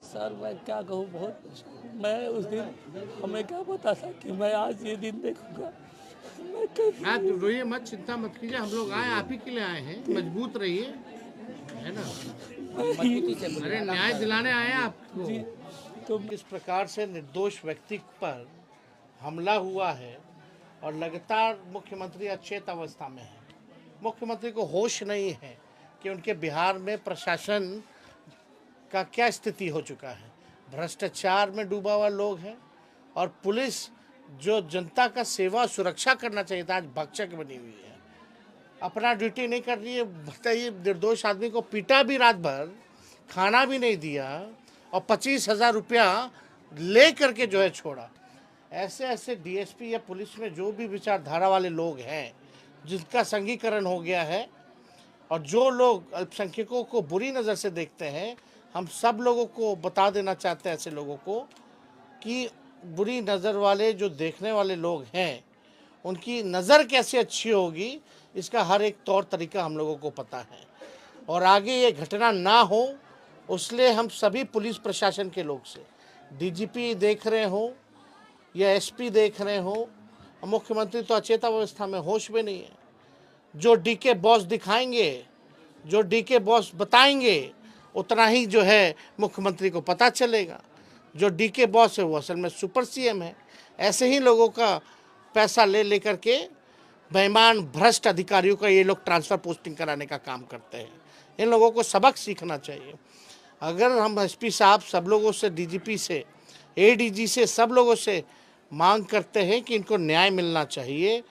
Sir मैं क्या कहूँ, बहुत मैं उस दिन हमें क्या पता था कि मैं आज ये दिन देखूंगा। मैं कैसे आप रोइए मत, चिंता मत कीजिए, हम लोग आए आप ही के लिए आए हैं, मजबूत रहिए, है ना। अरे न्याय दिलाने आए हैं आपको। जी, तो किस प्रकार से निर्दोष व्यक्ति पर हमला हुआ है और लगातार मुख्यमंत्री अचेत अवस्था में है। मुख्यमंत्री को होश नहीं है कि उनके बिहार में प्रशासन का क्या स्थिति हो चुका है। भ्रष्टाचार में डूबा हुआ लोग हैं और पुलिस जो जनता का सेवा सुरक्षा करना चाहिए था, आज भक्षक बनी हुई है, अपना ड्यूटी नहीं कर रही है। बताइए, निर्दोष आदमी को पीटा भी रात भर, खाना भी नहीं दिया और 25,000 रुपया ले करके जो है छोड़ा। ऐसे ऐसे डीएसपी या पुलिस में जो भी विचारधारा वाले लोग हैं, जिनका संघीकरण हो गया है और जो लोग अल्पसंख्यकों को बुरी नज़र से देखते हैं, हम सब लोगों को बता देना चाहते हैं ऐसे लोगों को कि बुरी नज़र वाले जो देखने वाले लोग हैं, उनकी नज़र कैसे अच्छी होगी, इसका हर एक तौर तरीका हम लोगों को पता है। और आगे ये घटना ना हो, उसलिए हम सभी पुलिस प्रशासन के लोग से, डीजीपी देख रहे हो या एसपी देख रहे हो, मुख्यमंत्री तो अचेतावस्था में, होश में नहीं है। जो डीके बॉस दिखाएंगे, जो डीके बॉस बताएंगे, उतना ही जो है मुख्यमंत्री को पता चलेगा। जो डीके बॉस है वो असल में सुपर सीएम है। ऐसे ही लोगों का पैसा ले लेकर के बेईमान भ्रष्ट अधिकारियों का ये लोग ट्रांसफ़र पोस्टिंग कराने का काम करते हैं। इन लोगों को सबक सीखना चाहिए। अगर हम एसपी साहब सब लोगों से, डीजीपी से, एडीजी से, सब लोगों से मांग करते हैं कि इनको न्याय मिलना चाहिए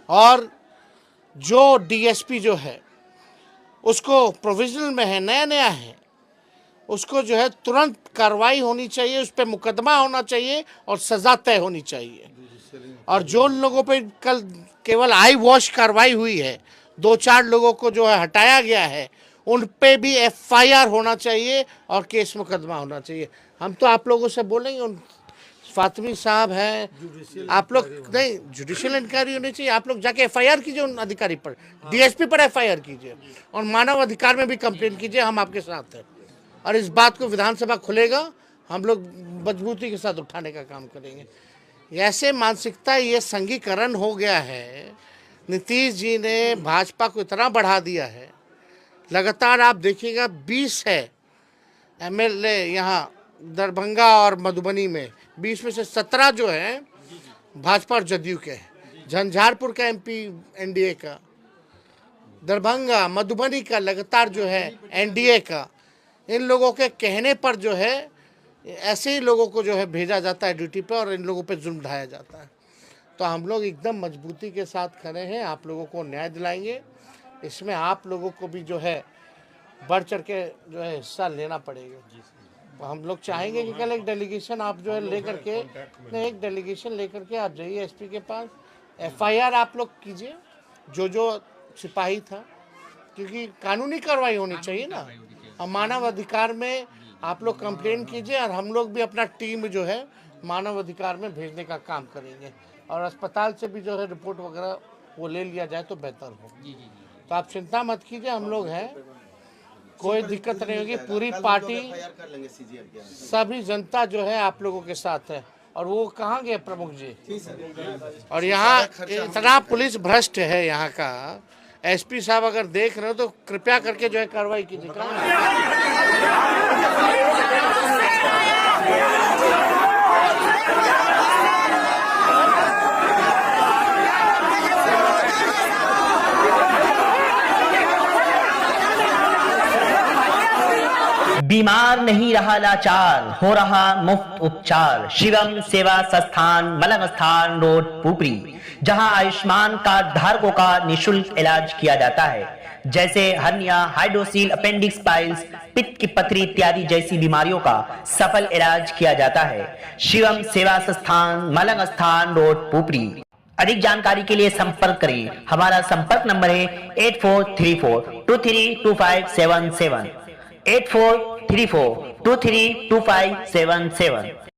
और जो डीएसपी जो है उसको प्रोविजनल में है, नया नया है, उसको जो है तुरंत कार्रवाई होनी चाहिए, उस पर मुकदमा होना चाहिए और सज़ा तय होनी चाहिए। और जो लोगों पे कल केवल आई वॉश कार्रवाई हुई है, 2-4 लोगों को जो है हटाया गया है, उन पे भी एफआईआर होना चाहिए और केस मुकदमा होना चाहिए। हम तो आप लोगों से बोलेंगे, उन फातिमी साहब हैं, आप लोग नहीं, जुडिशियल इंक्वायरी होनी चाहिए। आप लोग जाके एफआईआर कीजिए उन अधिकारी पर, डीएसपी पर एफआईआर कीजिए और मानव अधिकार में भी कंप्लेंट कीजिए। हम आपके साथ हैं और इस बात को विधानसभा खुलेगा, हम लोग मजबूती के साथ उठाने का काम करेंगे। ऐसे मानसिकता, ये संघीकरण हो गया है। नीतीश जी ने भाजपा को इतना बढ़ा दिया है, लगातार आप देखिएगा 20 है एमएलए यहाँ दरभंगा और मधुबनी में, 20 में से 17 जो है भाजपा और जदयू के हैं। झंझारपुर का एमपी एनडीए का, दरभंगा मधुबनी का लगातार जो है एनडीए का। इन लोगों के कहने पर जो है ऐसे ही लोगों को जो है भेजा जाता है ड्यूटी पे और इन लोगों पे जुल्म ढाया जाता है। तो हम लोग एकदम मजबूती के साथ खड़े हैं, आप लोगों को न्याय दिलाएंगे। इसमें आप लोगों को भी जो है बढ़ चढ़ के जो है हिस्सा लेना पड़ेगा। तो हम लोग चाहेंगे कि कल एक डेलीगेशन आप जो है लेकर के, नहीं, एक डेलीगेशन लेकर के आप जाइए एसपी के पास, एफआईआर आप लोग कीजिए जो सिपाही था, क्योंकि कानूनी कार्रवाई होनी चाहिए ना। और मानव अधिकार में आप लोग कंप्लेन कीजिए और हम लोग भी अपना टीम जो है मानव अधिकार में भेजने का काम करेंगे और अस्पताल से भी जो है रिपोर्ट वगैरह वो ले लिया जाए तो बेहतर हो। तो आप चिंता मत कीजिए, हम लोग हैं, कोई दिक्कत नहीं होगी। पूरी पार्टी, सभी जनता जो है आप लोगों के साथ है। और वो कहाँ गए प्रमुख जी? और यहाँ इतना पुलिस भ्रष्ट है यहाँ का, एसपी साहब अगर देख रहे हो तो कृपया करके जो है कार्रवाई कीजिए। बीमार नहीं रहा लाचार, हो रहा मुफ्त उपचार। शिवम सेवा संस्थान, मलंग स्थान रोड, पुपरी, जहां आयुष्मान कार्ड धारकों का निशुल्क इलाज किया जाता है, जैसे हर्निया, हाइड्रोसील, अपेंडिक्स, पाइल्स, पित्त की पथरी इत्यादि जैसी बीमारियों का सफल इलाज किया जाता है। शिवम सेवा संस्थान, मलंग स्थान रोड, पुपरी। अधिक जानकारी के लिए संपर्क करें। हमारा संपर्क नंबर है 8434232577, 8434232577।